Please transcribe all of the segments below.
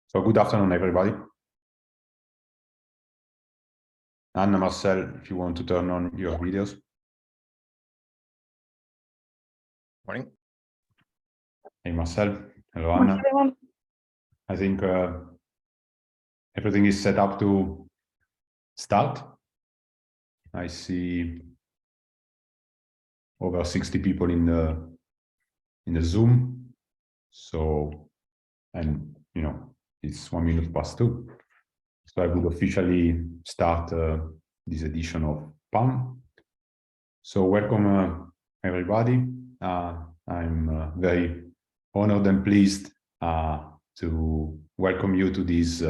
So good afternoon, everybody. Anna, Marcel, if you want to turn on your videos. Morning. Hey, Marcel. Hello, Anna. Everyone. I think everything is set up to start. I see over 60 people in the Zoom. So, and you know, it's 1 minute past 2. So I would officially start this edition of PAM. So welcome everybody. I'm very honored and pleased to welcome you to this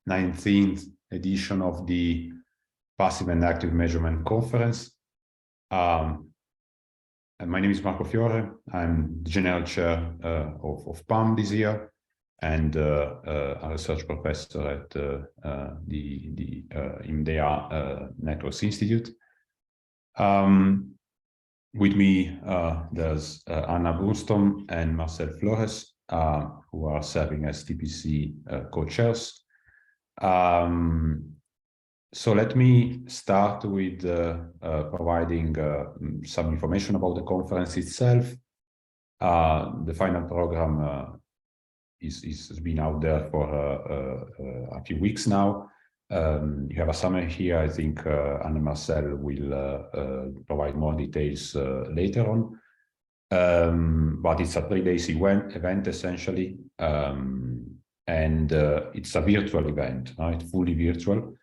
19th edition of the Passive and Active Measurement Conference. And my name is Marco Fiore. I'm the General Chair of PAM this year and a research professor at the IMDEA Networks Institute. With me, there's Anna Brunström and Marcel Flores, who are serving as TPC co-chairs. So let me start with providing some information about the conference itself. The final program has been out there for a few weeks now. You have a summary here. I think Anna and Marcel will provide more details later on. But it's a 3-day event essentially, and it's a virtual event, right? Fully virtual.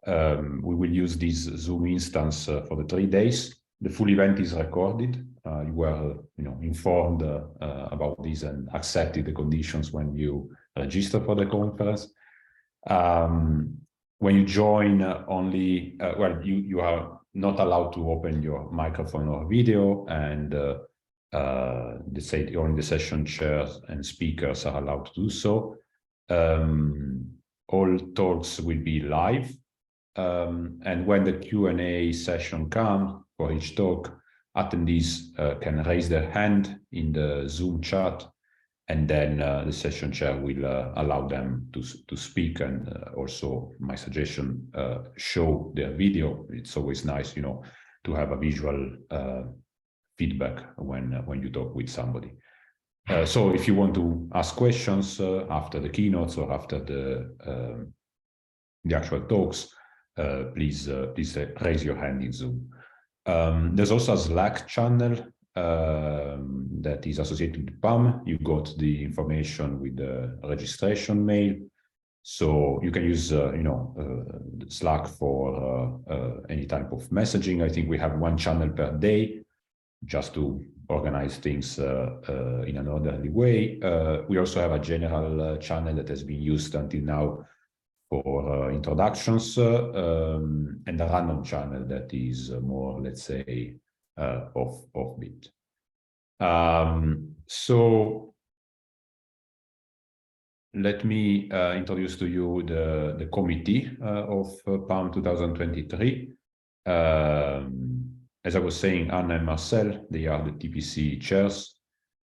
We will use this Zoom instance for the 3 days. The full event is recorded. You were, informed about this and accepted the conditions when you register for the conference. When you join, only you are not allowed to open your microphone or video, and only the session chairs and speakers are allowed to do so. All talks will be live. And when the Q&A session comes for each talk, attendees can raise their hand in the Zoom chat, and then the session chair will allow them to speak. And also, my suggestion, show their video. It's always nice, to have a visual feedback when you talk with somebody. So if you want to ask questions after the keynotes or after the actual talks, please raise your hand in Zoom. There's also a Slack channel that is associated with PAM. You got the information with the registration mail, so you can use Slack for any type of messaging. I think we have 1 channel per day, just to organize things in an orderly way. We also have a general channel that has been used until now for introductions, and a random channel that is more, let's say, offbeat. So let me introduce to you the committee of PAM 2023. As I was saying, Anna and Marcel, they are the TPC chairs.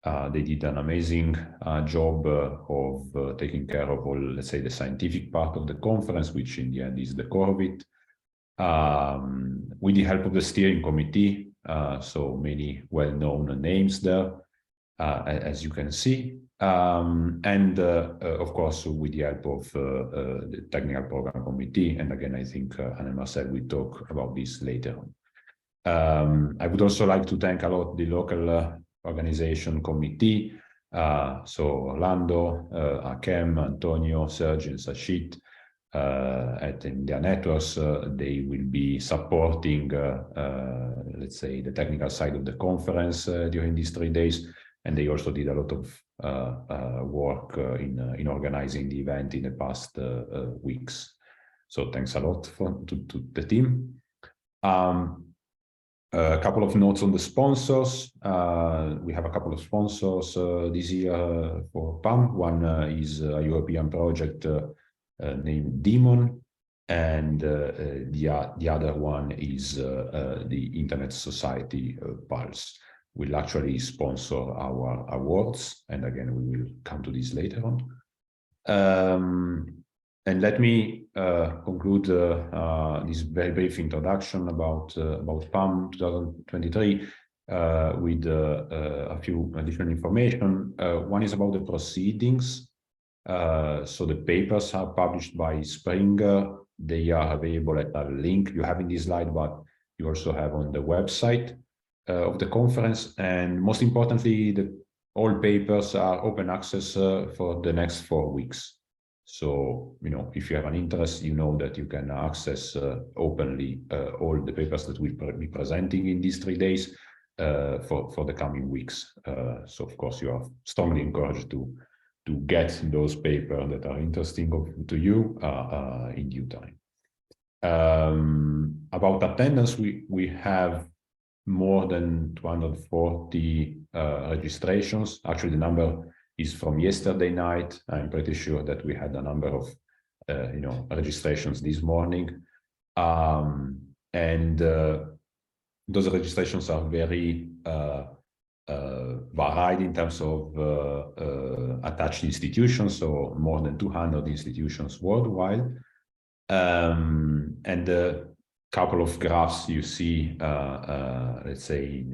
They did an amazing job of taking care of all, let's say, the scientific part of the conference, which in the end is the core of it. With the help of the steering committee, so many well-known names there, as you can see. And of course, with the help of the technical program committee. And again, I think Anna and Marcel will talk about this later on. I would also like to thank a lot the local organization committee, so Orlando, Akem, Antonio, Serge, and Sachit at IMDEA Networks. They will be supporting, let's say, the technical side of the conference during these 3 days, and they also did a lot of work in organizing the event in the past weeks. So thanks a lot to the team. A couple of notes on the sponsors. We have a couple of sponsors this year for PAM. One is a European project named Demon, and the other one is the Internet Society Pulse. Will actually sponsor our awards, and again, we will come to this later on. And let me conclude this very brief introduction about PAM 2023 with a few additional information. One is about the proceedings. So the papers are published by Springer. They are available at a link you have in this slide, but you also have on the website of the conference. And most importantly, all papers are open access for the next 4 weeks. So, if you have an interest, that you can access openly all the papers that we'll be presenting in these 3 days for the coming weeks. So, of course, you are strongly encouraged to get those papers that are interesting to you in due time. About attendance, we have more than 240 registrations. Actually, the number is from yesterday night. I'm pretty sure that we had a number of registrations this morning, and those registrations are very varied in terms of attached institutions, so more than 200 institutions worldwide. And a couple of graphs you see, let's say,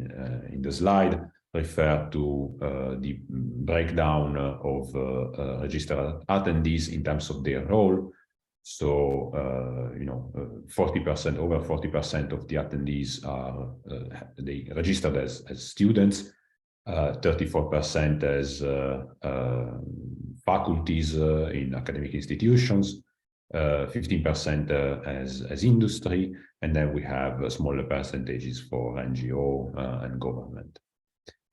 in the slide refer to the breakdown of registered attendees in terms of their role. So, 40%, over 40% of the attendees are they registered as students, 34% as faculties in academic institutions, 15% as industry, and then we have smaller percentages for NGO and government.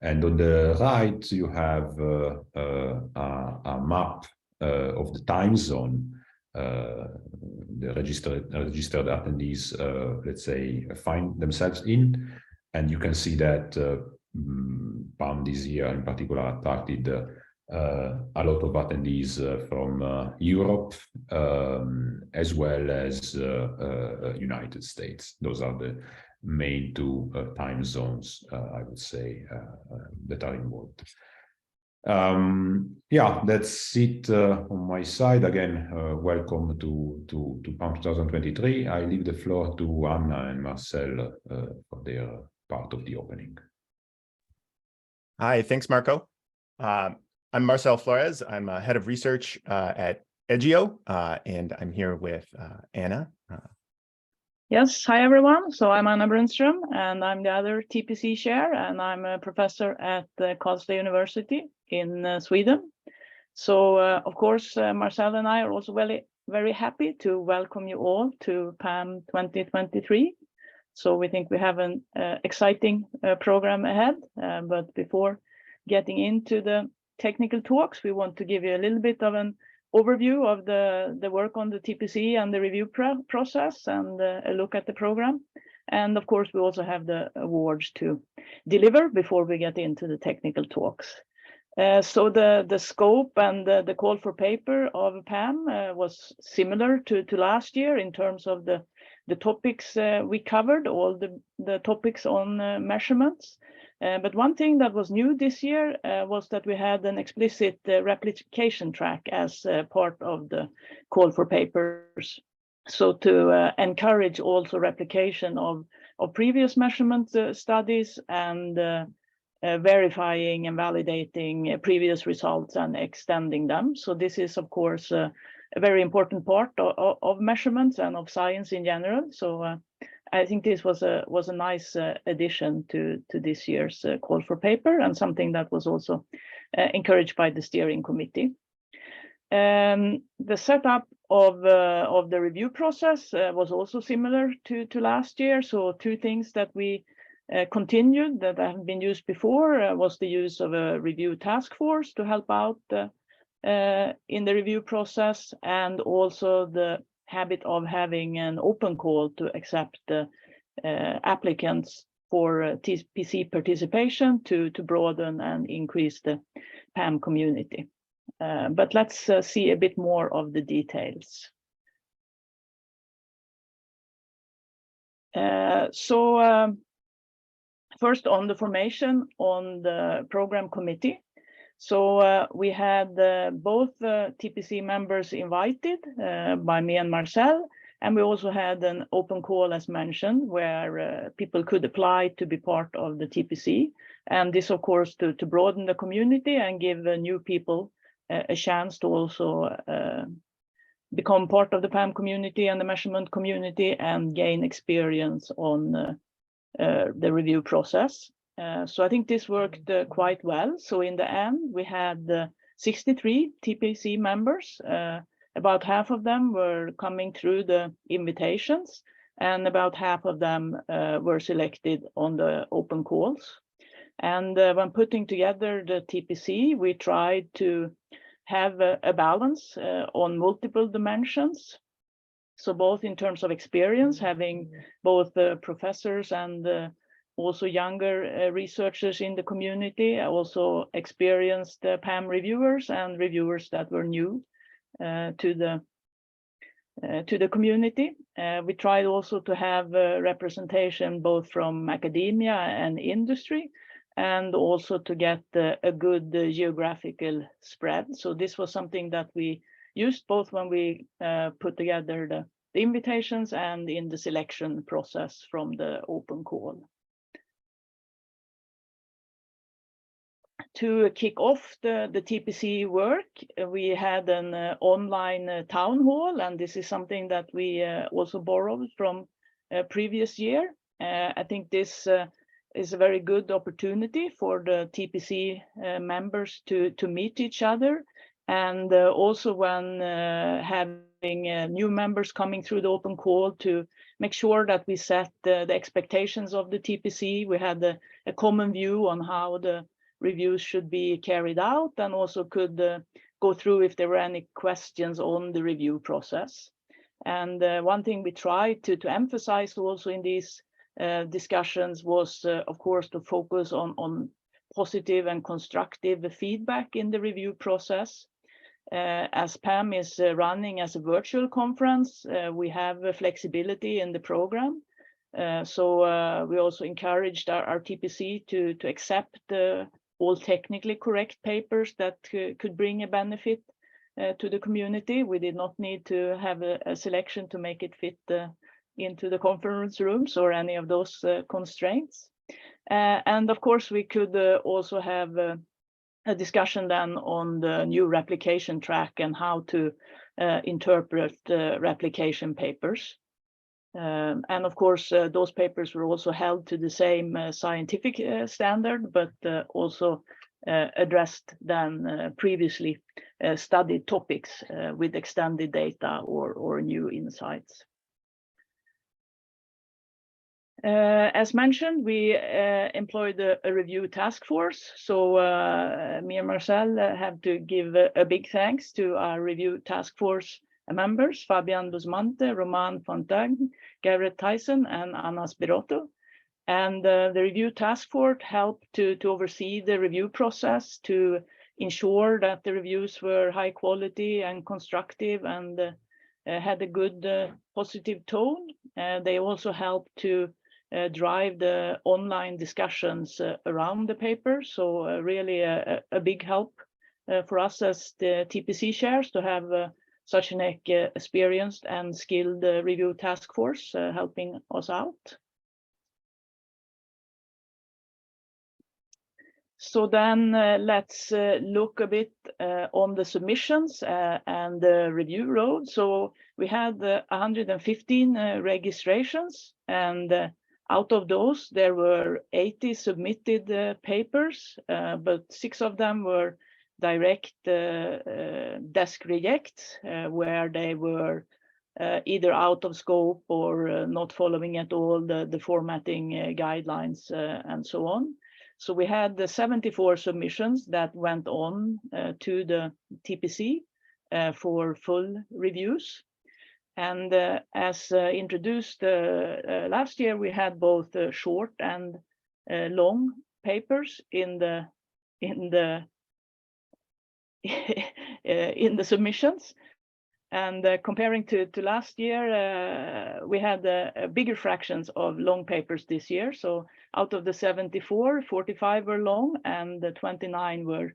And on the right, you have a map of the time zone the registered attendees, let's say, find themselves in. And you can see that PAM this year in particular attracted a lot of attendees from Europe, as well as United States. Those are the main two time zones, I would say, that are involved. Yeah, that's it on my side. Again, welcome to PAM 2023. I leave the floor to Anna and Marcel for their part of the opening. Hi, thanks, Marco. I'm Marcel Flores. I'm head of research at Edgio, and I'm here with Anna. Yes, hi everyone. So I'm Anna Brunström, and I'm the other TPC chair, and I'm a professor at Karlstad University in Sweden. So of course, Marcel and I are also very happy to welcome you all to PAM 2023. So we think we have an exciting program ahead. But before getting into the technical talks, we want to give you a little bit of an overview of the work on the TPC and the review process, and a look at the program. And of course, we also have the awards to deliver before we get into the technical talks. So the scope and the call for paper of PAM was similar to last year in terms of the topics we covered, all the topics on measurements. But one thing that was new this year was that we had an explicit replication track as part of the call for papers. So to encourage also replication of previous measurement studies, and verifying and validating previous results and extending them. So this is, of course, a very important part of measurements and of science in general. So I think this was a nice addition to this year's call for paper, and something that was also encouraged by the steering committee. The setup of the review process was also similar to last year. So two things that we continued that have been used before was the use of a review task force to help out in the review process, and also the habit of having an open call to accept applicants for TPC participation to broaden and increase the PAM community. But let's see a bit more of the details. So first, on the formation on the program committee. So we had both TPC members invited by me and Marcel, and we also had an open call, as mentioned, where people could apply to be part of the TPC. And this, of course, to broaden the community and give new people a chance to also become part of the PAM community and the measurement community and gain experience on the review process. So I think this worked quite well. So in the end, we had 63 TPC members. About half of them were coming through the invitations, and about half of them were selected on the open calls. And when putting together the TPC, we tried to have a balance on multiple dimensions. So both in terms of experience, having both the professors and also younger researchers in the community, also experienced PAM reviewers and reviewers that were new to the community. We tried also to have representation both from academia and industry, and also to get a good geographical spread. So this was something that we used both when we put together the invitations and in the selection process from the open call. To kick off the TPC work, we had an online town hall, and this is something that we also borrowed from previous year. I think this is a very good opportunity for the TPC members to meet each other, and also when having new members coming through the open call, to make sure that we set the expectations of the TPC. We had a common view on how the reviews should be carried out, and also could go through if there were any questions on the review process. And one thing we tried to emphasize also in these discussions was, of course, to focus on positive and constructive feedback in the review process. As PAM is running as a virtual conference, we have flexibility in the program. So we also encouraged our TPC to accept all technically correct papers that could bring a benefit to the community. We did not need to have a selection to make it fit into the conference rooms or any of those constraints. And of course, we could also have a discussion then on the new replication track and how to interpret replication papers. And of course, those papers were also held to the same scientific standard, but also addressed than previously studied topics with extended data or new insights. As mentioned, we employed a review task force. So me and Marcel have to give a big thanks to our review task force members, Fabian Busmante, Roman Fontaine, Garrett Tyson, and Anna Spirotto. And the review task force helped to oversee the review process, to ensure that the reviews were high quality and constructive and had a good positive tone. They also helped to drive the online discussions around the paper. So really a big help for us as the TPC chairs to have such an experienced and skilled review task force helping us out. So then let's look a bit on the submissions and the review road. So we had 115 registrations, and out of those there were 80 submitted papers, but 6 of them were direct desk rejects, where they were either out of scope or not following at all the formatting guidelines and so on. So we had the 74 submissions that went on to the TPC for full reviews. And as introduced last year, we had both short and long papers in the submissions. And comparing to last year, we had bigger fractions of long papers this year. So out of the 74, 45 were long and 29 were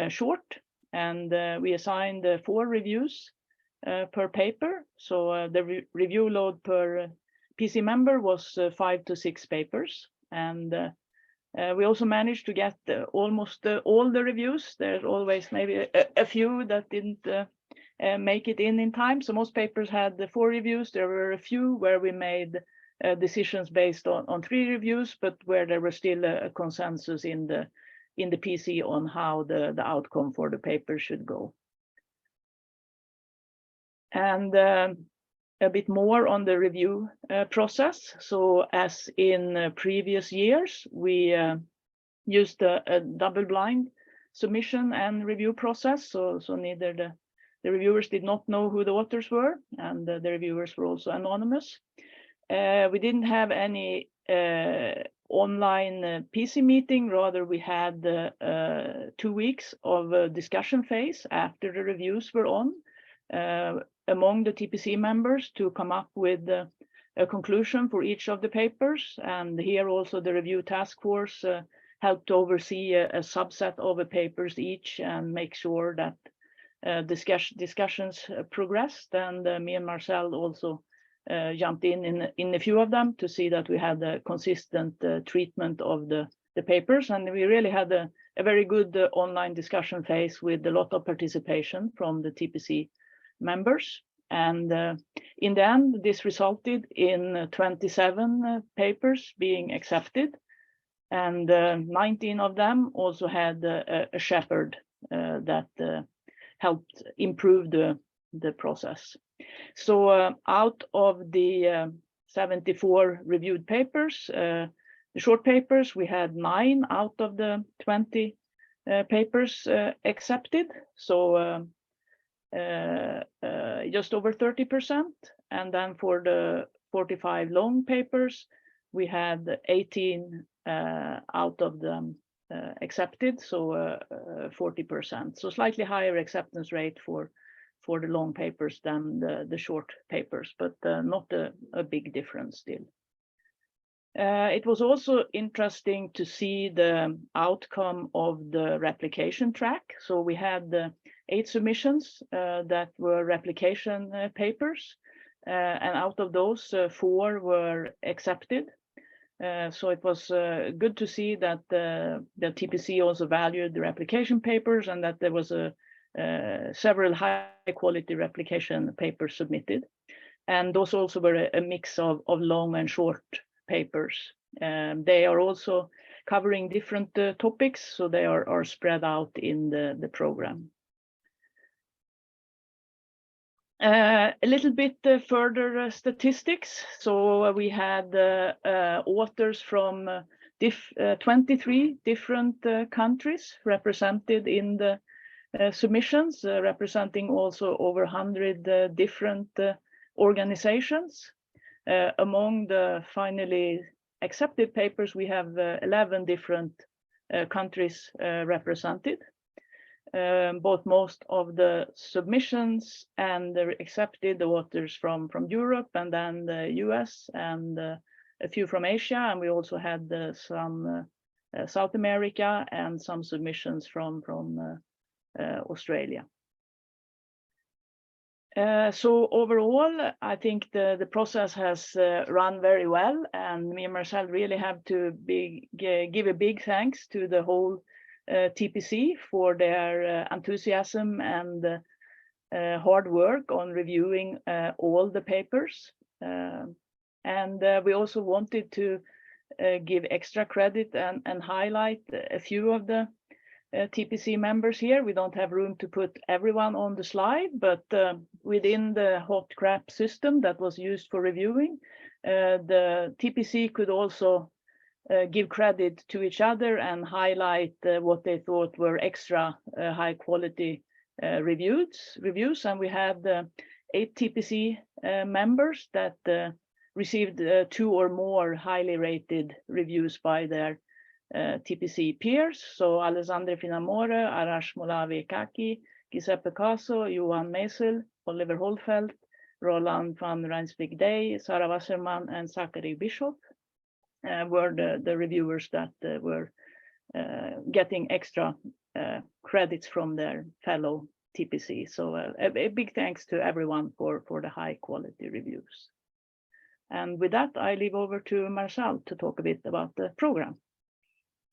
short, and we assigned 4 reviews per paper. So the review load per PC member was 5 to 6 papers, and we also managed to get almost all the reviews. There's always maybe a few that didn't make it in time. So most papers had the 4 reviews. There were a few where we made decisions based on 3 reviews, but where there was still a consensus in the PC on how the outcome for the paper should go. And a bit more on the review process. So as in previous years, we used a double-blind submission and review process. So neither the reviewers did not know who the authors were, and the reviewers were also anonymous. We didn't have any online PC meeting. Rather, we had 2 weeks of a discussion phase after the reviews were on among the TPC members to come up with a conclusion for each of the papers. And here also the review task force helped oversee a subset of the papers each and make sure that discussions progressed. And me and Marcel also jumped in a few of them to see that we had a consistent treatment of the papers. And we really had a very good online discussion phase with a lot of participation from the TPC members. And in the end, this resulted in 27 papers being accepted. And 19 of them also had a shepherd that helped improve the process. So out of the 74 reviewed papers, the short papers, we had 9 out of the 20 papers accepted. So just over 30%. And then for the 45 long papers, we had 18 out of them accepted, so 40%. So slightly higher acceptance rate for the long papers than the short papers, but not a big difference still. It was also interesting to see the outcome of the replication track. So we had 8 submissions that were replication papers, and out of those 4 were accepted. So it was good to see that the TPC also valued the replication papers and that there was several high quality replication papers submitted. And those also were a mix of long and short papers. They are also covering different topics, so they are spread out in the program. A little bit further statistics. So we had authors from 23 different countries represented in the submissions, representing also over 100 different organizations. Among the finally accepted papers, we have 11 different countries represented. Both most of the submissions and the accepted authors from Europe, and then the US, and a few from Asia, and we also had some South America and some submissions from Australia. So overall, I think the process has run very well, and me and Marcel really have to give a big thanks to the whole TPC for their enthusiasm and hard work on reviewing all the papers. And we also wanted to give extra credit and highlight a few of the TPC members here. We don't have room to put everyone on the slide, but within the hot CRAP system that was used for reviewing, the TPC could also give credit to each other and highlight what they thought were extra high quality reviews. And we had 8 TPC members that received 2 or more highly rated reviews by their TPC peers. So Alessandro Finamore, Arash Molavi Kaki, Giuseppe Caso, Johan Meisel, Oliver Holfeldt, Roland van Rijnswijk-Day, Sarah Wasserman, and Zachary Bishop were the reviewers that were getting extra credits from their fellow TPC. So a big thanks to everyone for the high quality reviews. And with that, I leave over to Marcel to talk a bit about the program.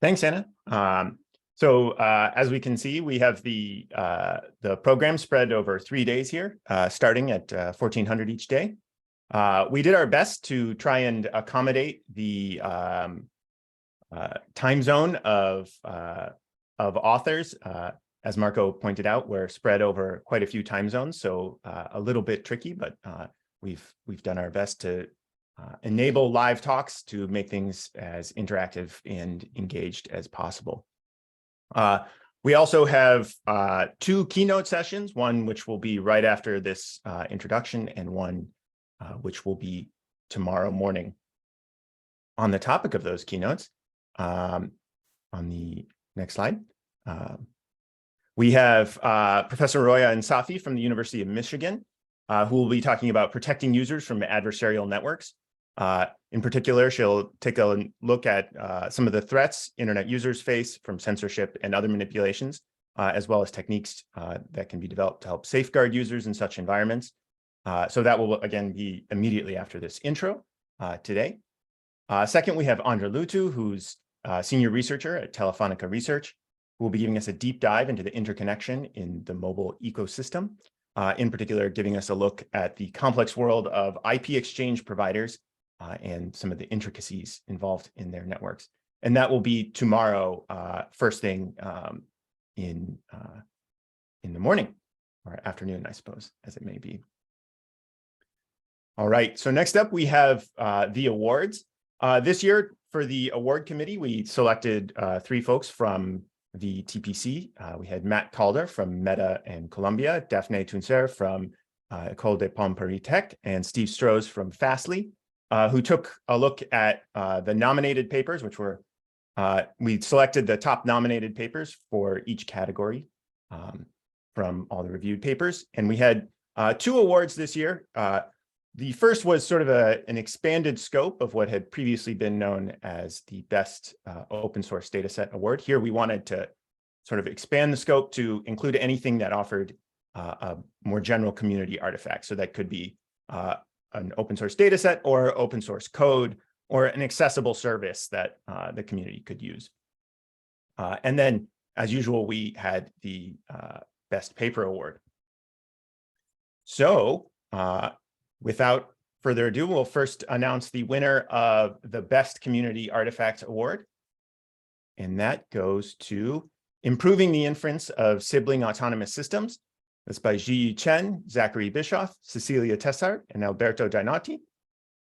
Thanks, Anna. As we can see, we have the program spread over 3 days here, starting at 1400 each day. We did our best to try and accommodate the time zone of authors. As Marco pointed out, we're spread over quite a few time zones, so a little bit tricky, but we've done our best to enable live talks to make things as interactive and engaged as possible. We also have 2 keynote sessions, one which will be right after this introduction and one which will be tomorrow morning. On the topic of those keynotes, on the next slide, we have Professor Roya Insafi from the University of Michigan, who will be talking about protecting users from adversarial networks. In particular, she'll take a look at some of the threats internet users face from censorship and other manipulations, as well as techniques that can be developed to help safeguard users in such environments. So that will, again, be immediately after this intro today. Second, we have Andra Lutu, who's a senior researcher at Telefonica Research, who will be giving us a deep dive into the interconnection in the mobile ecosystem, in particular, giving us a look at the complex world of IP exchange providers and some of the intricacies involved in their networks. And that will be tomorrow, first thing in the morning or afternoon, I suppose, as it may be. All right, so next up, we have the awards. This year, for the award committee, we selected 3 folks from the TPC. We had Matt Calder from Meta and Columbia, Daphne Tuncer from École de Paris Tech, and Steve Strohs from Fastly, who took a look at the nominated papers, which were, we selected the top nominated papers for each category from all the reviewed papers. And we had 2 awards this year. The first was sort of an expanded scope of what had previously been known as the Best Open Source Dataset Award. Here, we wanted to sort of expand the scope to include anything that offered a more general community artifact. So that could be an open source dataset or open source code or an accessible service that the community could use. And then, as usual, we had the Best Paper Award. So, without further ado, we'll first announce the winner of the Best Community Artifact Award. And that goes to Improving the Inference of Sibling Autonomous Systems. That's by Ji Chen, Zachary Bischoff, Cecilia Tessart, and Alberto Dinati.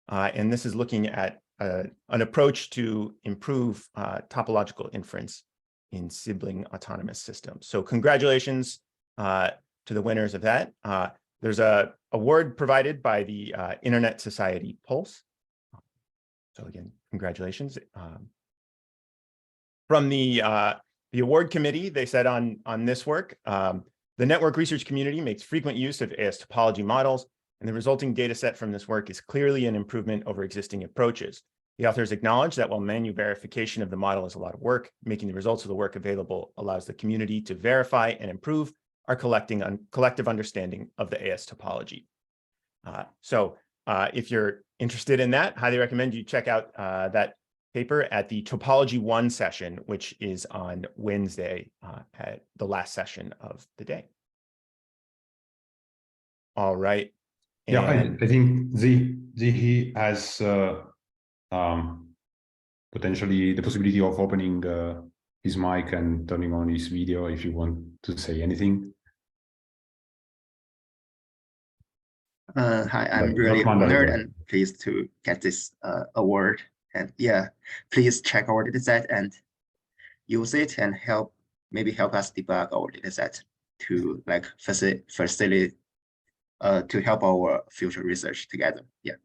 And this is looking at an approach to improve topological inference in sibling autonomous systems. So congratulations to the winners of that. There's an award provided by the Internet Society Pulse. So again, congratulations. From the award committee, they said on this work, the network research community makes frequent use of AS topology models, and the resulting data set from this work is clearly an improvement over existing approaches. The authors acknowledge that while manual verification of the model is a lot of work, making the results of the work available allows the community to verify and improve our collective understanding of the AS topology. If you're interested in that, highly recommend you check out that paper at the Topology 1 session, which is on Wednesday at the last session of the day. All right. Yeah, I think he has potentially the possibility of opening his mic and turning on his video if you want to say anything. Hi, I'm really honored and pleased to get this award. And yeah, please check our dataset and use it and maybe help us debug our dataset to facilitate to help our future research together. Yeah.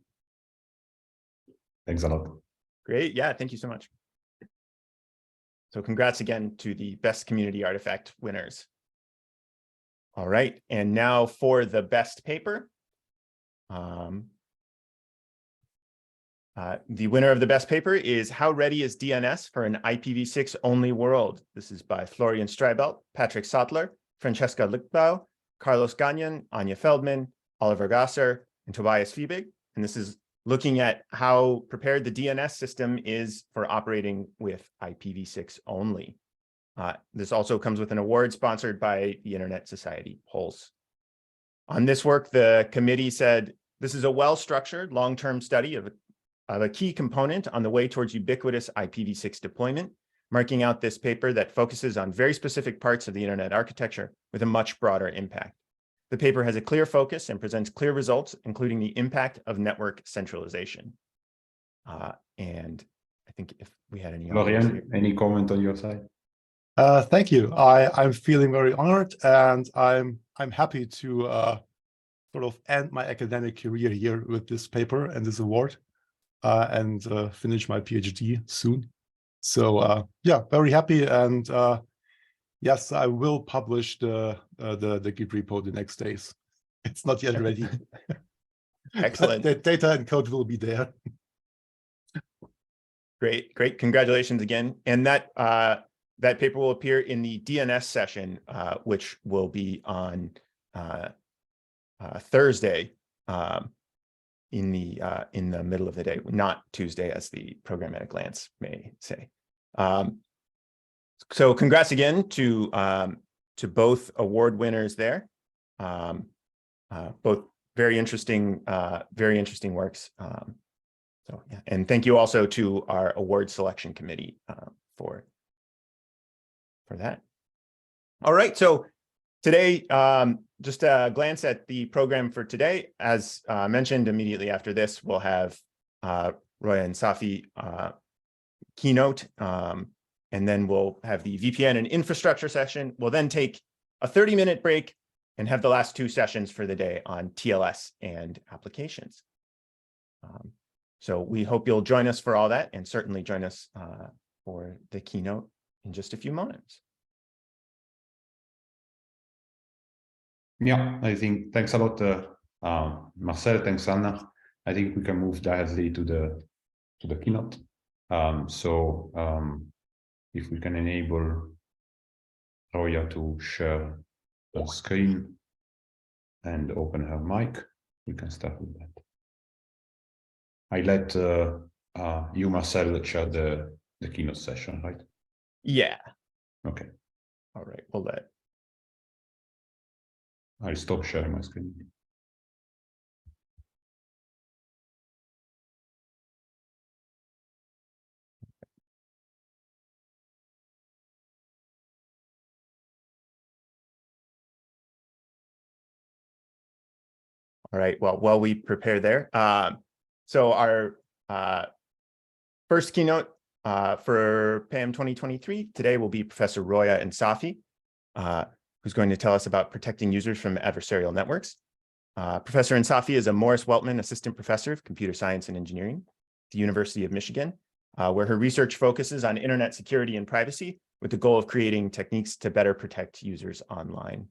Thanks a lot. Great. Yeah, thank you so much. So congrats again to the Best Community Artifact winners. All right, and now for the best paper. The winner of the best paper is How Ready is DNS for an IPv6 Only World? This is by Florian Streibelt, Patrick Sattler, Francesca Lichtbau, Carlos Gagnon, Anya Feldman, Oliver Gasser, and Tobias Fiebig. And this is looking at how prepared the DNS system is for operating with IPv6 only. This also comes with an award sponsored by the Internet Society Pulse. On this work, the committee said, this is a well-structured long-term study of a key component on the way towards ubiquitous IPv6 deployment, marking out this paper that focuses on very specific parts of the Internet architecture with a much broader impact. The paper has a clear focus and presents clear results, including the impact of network centralization. And I think if we had any Florian, any comment on your side? Thank you. I'm feeling very honored, and I'm happy to sort of end my academic career here with this paper and this award, and finish my PhD soon. So yeah, very happy, and yes, I will publish the Git repo the next days. It's not yet ready. Excellent. The data and code will be there. Great, great. Congratulations again. And that that paper will appear in the DNS session, which will be on Thursday in the middle of the day, not Tuesday, as the program at a glance may say. So congrats again to both award winners there. Both very interesting works. So yeah, and thank you also to our award selection committee for that. All right, so today, just a glance at the program for today. As mentioned, immediately after this, we'll have Roya and Safi keynote, and then we'll have the VPN and infrastructure session. We'll then take a 30-minute break and have the last two sessions for the day on TLS and applications. So we hope you'll join us for all that, and certainly join us for the keynote in just a few moments. Yeah, I think thanks a lot, Marcel. Thanks, Anna. I think we can move directly to the keynote. If we can enable Roya to share the screen and open her mic, we can start with that. I let you, Marcel, share the keynote session, right? Yeah. Okay. All right. We'll let. I'll stop sharing my screen. All right. Well, while we prepare there, so our first keynote for PAM 2023 today will be Professor Roya and Safi, who's going to tell us about protecting users from adversarial networks. Professor Safi is a Morris Weltman Assistant Professor of Computer Science and Engineering at the University of Michigan, where her research focuses on internet security and privacy with the goal of creating techniques to better protect users online.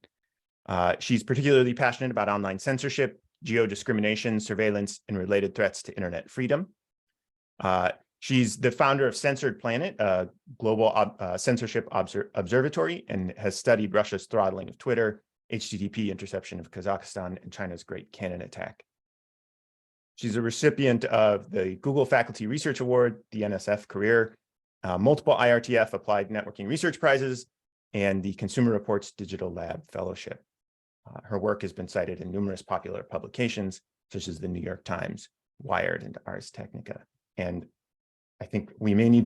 She's particularly passionate about online censorship, geo-discrimination, surveillance, and related threats to internet freedom. She's the founder of Censored Planet, a global censorship observatory, and has studied Russia's throttling of Twitter, HTTP interception of Kazakhstan, and China's Great Cannon Attack. She's a recipient of the Google Faculty Research Award, the NSF Career, multiple IRTF Applied Networking Research Prizes, and the Consumer Reports Digital Lab Fellowship. Her work has been cited in numerous popular publications, such as the New York Times, Wired, and Ars Technica. And I think we may need